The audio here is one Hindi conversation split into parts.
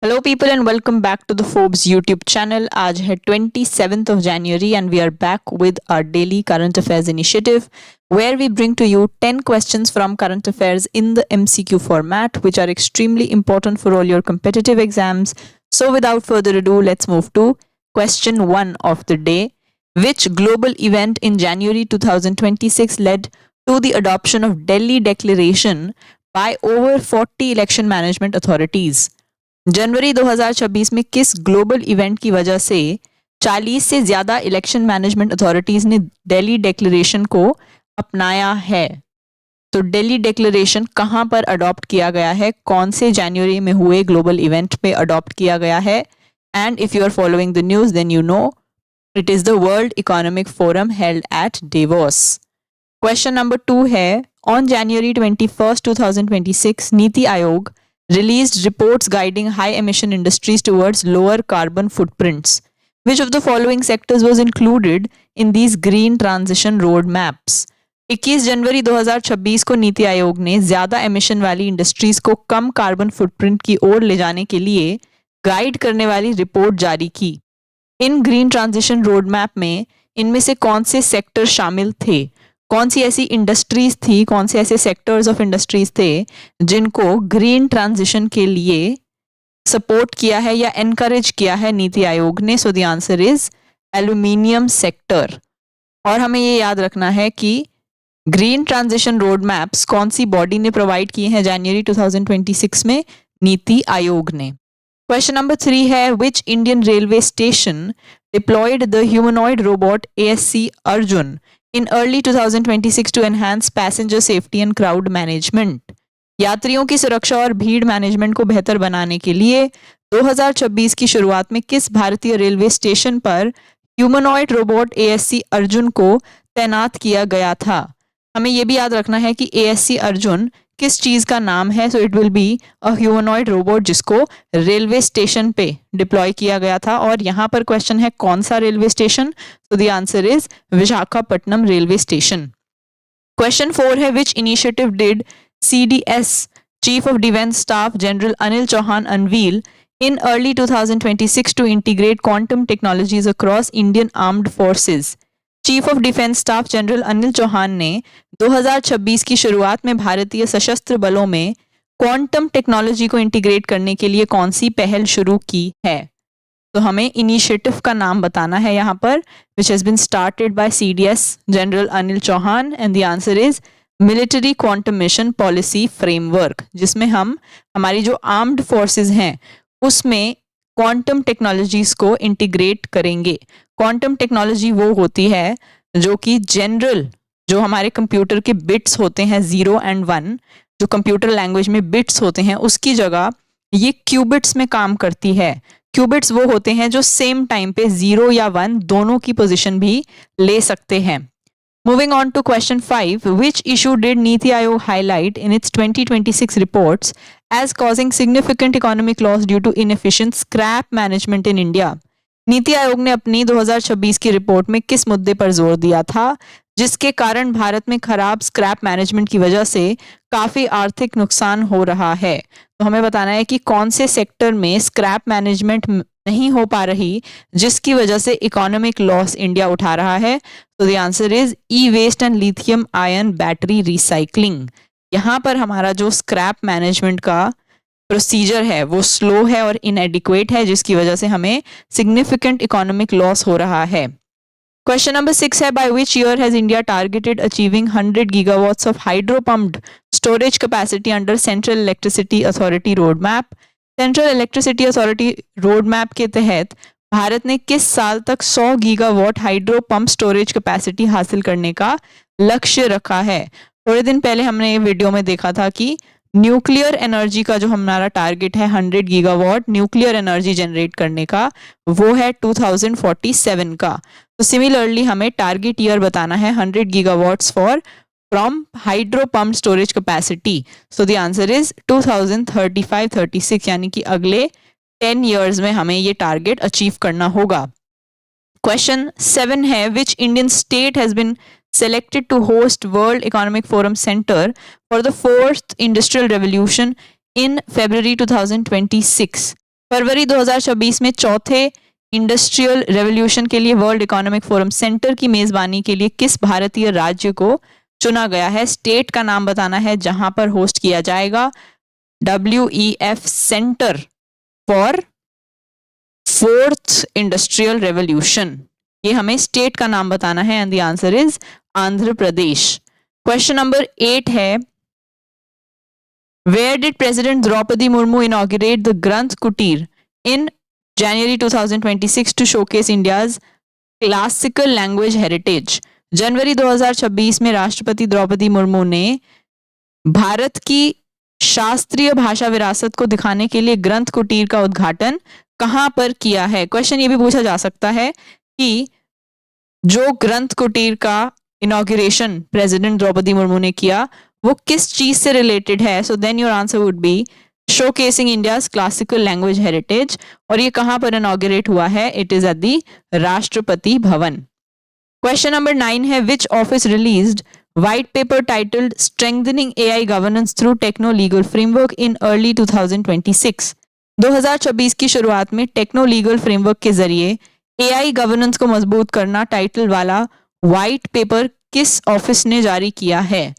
Hello people and welcome back to the Forbes YouTube channel. आज है 27th of January and we are back with our daily current affairs initiative where we bring to you 10 questions from current affairs in the MCQ format which are extremely important for all your competitive exams. So without further ado, let's move to question 1 of the day. Which global event in January 2026 led to the adoption of Delhi Declaration by over 40 election management authorities? जनवरी 2026 में किस ग्लोबल इवेंट की वजह से 40 से ज्यादा इलेक्शन मैनेजमेंट अथॉरिटीज ने दिल्ली डिक्लेरेशन को अपनाया है? तो दिल्ली डिक्लेरेशन कहां पर अडॉप्ट किया गया है, कौन से जनवरी में हुए ग्लोबल इवेंट पे अडॉप्ट किया गया है? And if you are following the news then you know it is the World Economic Forum held at Davos. Question number 2 है, on January 21, 2026 NITI Aayog released reports guiding high emission industries towards lower carbon footprints. Which of the following sectors was included in these green transition road maps? 21 जनवरी 2026 को नीति आयोग ने ज्यादा एमिशन वाली इंडस्ट्रीज को कम कार्बन फुटप्रिंट की ओर ले जाने के लिए गाइड करने वाली रिपोर्ट जारी की. इन ग्रीन ट्रांजिशन रोड मैप में इनमें से कौन से सेक्टर शामिल थे? कौन सी ऐसी इंडस्ट्रीज थी, कौन से ऐसे सेक्टर्स ऑफ इंडस्ट्रीज थे जिनको ग्रीन ट्रांजिशन के लिए सपोर्ट किया है या एनकरेज किया है नीति आयोग ने? सो the answer is aluminium sector. और हमें ये याद रखना है कि ग्रीन ट्रांजिशन रोड मैप्स कौन सी बॉडी ने प्रोवाइड किए हैं जनवरी 2026 में? नीति आयोग ने. क्वेश्चन नंबर 3 है, which Indian railway station deployed the humanoid robot ASC Arjun in early 2026 to enhance passenger safety and crowd management? यात्रियों की सुरक्षा और भीड़ मैनेजमेंट को बेहतर बनाने के लिए 2026 की शुरुआत में किस भारतीय रेलवे स्टेशन पर ह्यूमनॉइड रोबोट ASC अर्जुन को तैनात किया गया था? हमें यह भी याद रखना है कि ASC अर्जुन किस चीज का नाम है. So it will be a humanoid robot जिसको रेलवे स्टेशन पे डिप्लॉय किया गया था. और यहाँ पर क्वेश्चन है कौन सा railway station? So the answer is Visakhapatnam railway station. Question 4 है, which initiative did CDS chief of defence staff general Anil Chauhan unveil in early 2026 to integrate quantum technologies across Indian armed forces? Chief of defence staff general Anil Chauhan ने 2026 की शुरुआत में भारतीय सशस्त्र बलों में क्वांटम टेक्नोलॉजी को इंटीग्रेट करने के लिए कौन सी पहल शुरू की है? तो हमें इनिशिएटिव का नाम बताना है यहाँ पर, which has been started by CDS general Anil Chauhan, and the answer is military quantum mission policy framework, जिसमें हम हमारी जो आर्म्ड फोर्सेस हैं उसमें क्वांटम टेक्नोलॉजीज को इंटीग्रेट करेंगे. क्वांटम टेक्नोलॉजी वो होती है जो कि जनरल जो हमारे कंप्यूटर के बिट्स होते हैं 0 and 1, जो कंप्यूटर लैंग्वेज में बिट्स होते हैं, उसकी जगह ये क्यूबिट्स में काम करती है. क्यूबिट्स वो होते हैं जो सेम टाइम पे 0 या 1 दोनों की पोजीशन भी ले सकते हैं. Moving on to question 5, which issue did Niti Aayog highlight in its 2026 reports as causing significant economic loss due to inefficient scrap management in India? NITI Aayog ने अपनी 2026 की रिपोर्ट में किस मुद्दे पर जोर दिया था जिसके कारण भारत में खराब स्क्रैप मैनेजमेंट की वजह से काफी आर्थिक नुकसान हो रहा है? तो हमें बताना है कि कौन से सेक्टर में स्क्रैप मैनेजमेंट नहीं हो पा रही जिसकी वजह से इकोनॉमिक लॉस इंडिया उठा रहा है. तो the answer is e-waste and lithium ion battery recycling. यहाँ पर हमारा जो स्क्रैप मैनेजमेंट का प्रोसीजर है वो स्लो है और इनएडिक्वेट है जिसकी वजह से हमें सिग्निफिकेंट इकोनॉमिक लॉस हो रहा है. क्वेश्चन नंबर 6 है, by which year has India targeted achieving 100 gigawatts of hydro pumped storage capacity under central electricity authority road map? Central electricity authority road map के तहत भारत ने किस साल तक 100 gigawatt hydro pump storage capacity हासिल करने का लक्ष्य रखा है? थोड़े दिन पहले हमने ये वीडियो में देखा था कि न्यूक्लियर एनर्जी का जो हमारा टारगेट है 100 गीगावाट न्यूक्लियर एनर्जी जनरेट करने का, वो है 2047 का. तो सिमिलरली हमें टारगेट ईयर बताना है 100 gigawatts for from hydro pump storage capacity. So the answer is 2035-36, यानी कि अगले 10 ईयर्स में हमें ये टारगेट अचीव करना होगा. क्वेश्चन 7 है, which Indian state has been selected to host World Economic Forum Center for the 4th Industrial Revolution in February 2026? फरवरी 2026 में चौथे इंडस्ट्रियल रेवोल्यूशन के लिए वर्ल्ड इकोनॉमिक फोरम सेंटर की मेजबानी के लिए किस भारतीय राज्य को चुना गया है? स्टेट का नाम बताना है जहां पर होस्ट किया जाएगा WEF centre for fourth industrial revolution. ये हमें स्टेट का नाम बताना है and the answer is Andhra Pradesh. Question number 8 है, where did president Draupadi Murmu inaugurate the Granth Kutir in January 2026 to showcase India's classical language heritage? जनवरी 2026 में राष्ट्रपति द्रौपदी मुर्मू ने भारत की शास्त्रीय भाषा विरासत को दिखाने के लिए ग्रंथ कुटीर का उद्घाटन कहां पर किया है? क्वेश्चन ये भी पूछा जा सकता है कि जो ग्रंथ कुटीर का इनॉग्रेशन प्रेसिडेंट द्रौपदी मुर्मू ने किया वो किस चीज से रिलेटेड है? So then your answer would be showcasing India's classical language heritage. और ये कहां पर इनॉग्रेट हुआ है? It is at the Rashtrapati Bhavan. Question number 9 है, which office released white paper titled strengthening AI governance through techno legal framework in early 2026? 2026 की शुरुआत में टेक्नो लीगल फ्रेमवर्क के जरिए AI गवर्नेंस को मजबूत करना टाइटल वाला व्हाइट पेपर किस ऑफिस ने जारी किया है?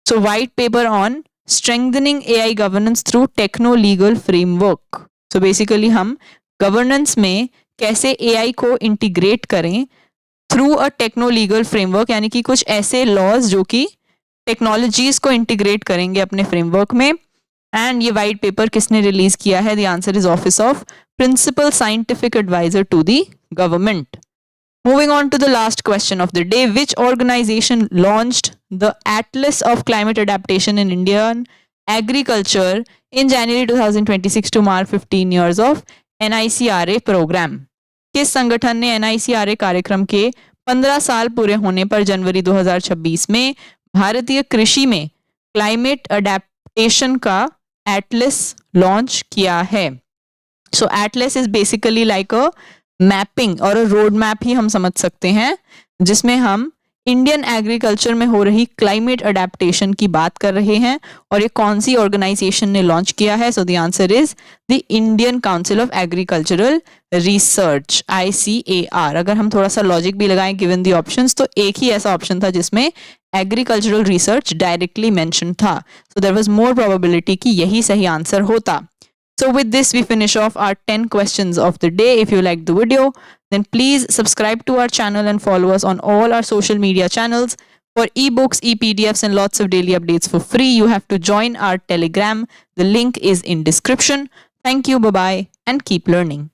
So white paper on strengthening AI governance through techno legal framework। so basically हम गवर्नेंस में कैसे AI को इंटीग्रेट करें through a techno legal framework, यानी कि कुछ ऐसे लॉज जो कि टेक्नोलॉजीज को इंटीग्रेट करेंगे अपने फ्रेमवर्क में। एंड ये वाइट पेपर किसने रिलीज किया है? The answer is office of principal scientific adviser to the government. Moving on to the last question of the day, which organization launched the Atlas of Climate Adaptation in Indian Agriculture in January 2026 to mark 15 years of NICRA program? किस संगठन ने NICRA कार्यक्रम के 15 साल पूरे होने पर जनवरी 2026 में भारतीय कृषि में क्लाइमेट अडेप्टेशन का एटलस लॉन्च किया है? So atlas is basically like a mapping और रोड मैप ही हम समझ सकते हैं, जिसमें हम इंडियन एग्रीकल्चर में हो रही क्लाइमेट अडेप्टेशन की बात कर रहे हैं। और ये कौन सी ऑर्गेनाइजेशन ने लॉन्च किया है? सो the answer is the Indian council of agricultural research, ICAR। अगर हम थोड़ा सा लॉजिक भी लगाएं गिवन द ऑप्शंस, तो एक ही ऐसा ऑप्शन था जिसमें एग्रीकल्चरल रिसर्च डायरेक्टली मेंशन था, so there was more probability कि यही सही आंसर होता। So with this, we finish off our 10 questions of the day. If you liked the video, then please subscribe to our channel and follow us on all our social media channels. For ebooks, e-PDFs and lots of daily updates for free, you have to join our Telegram. The link is in description. Thank you, bye-bye, and keep learning.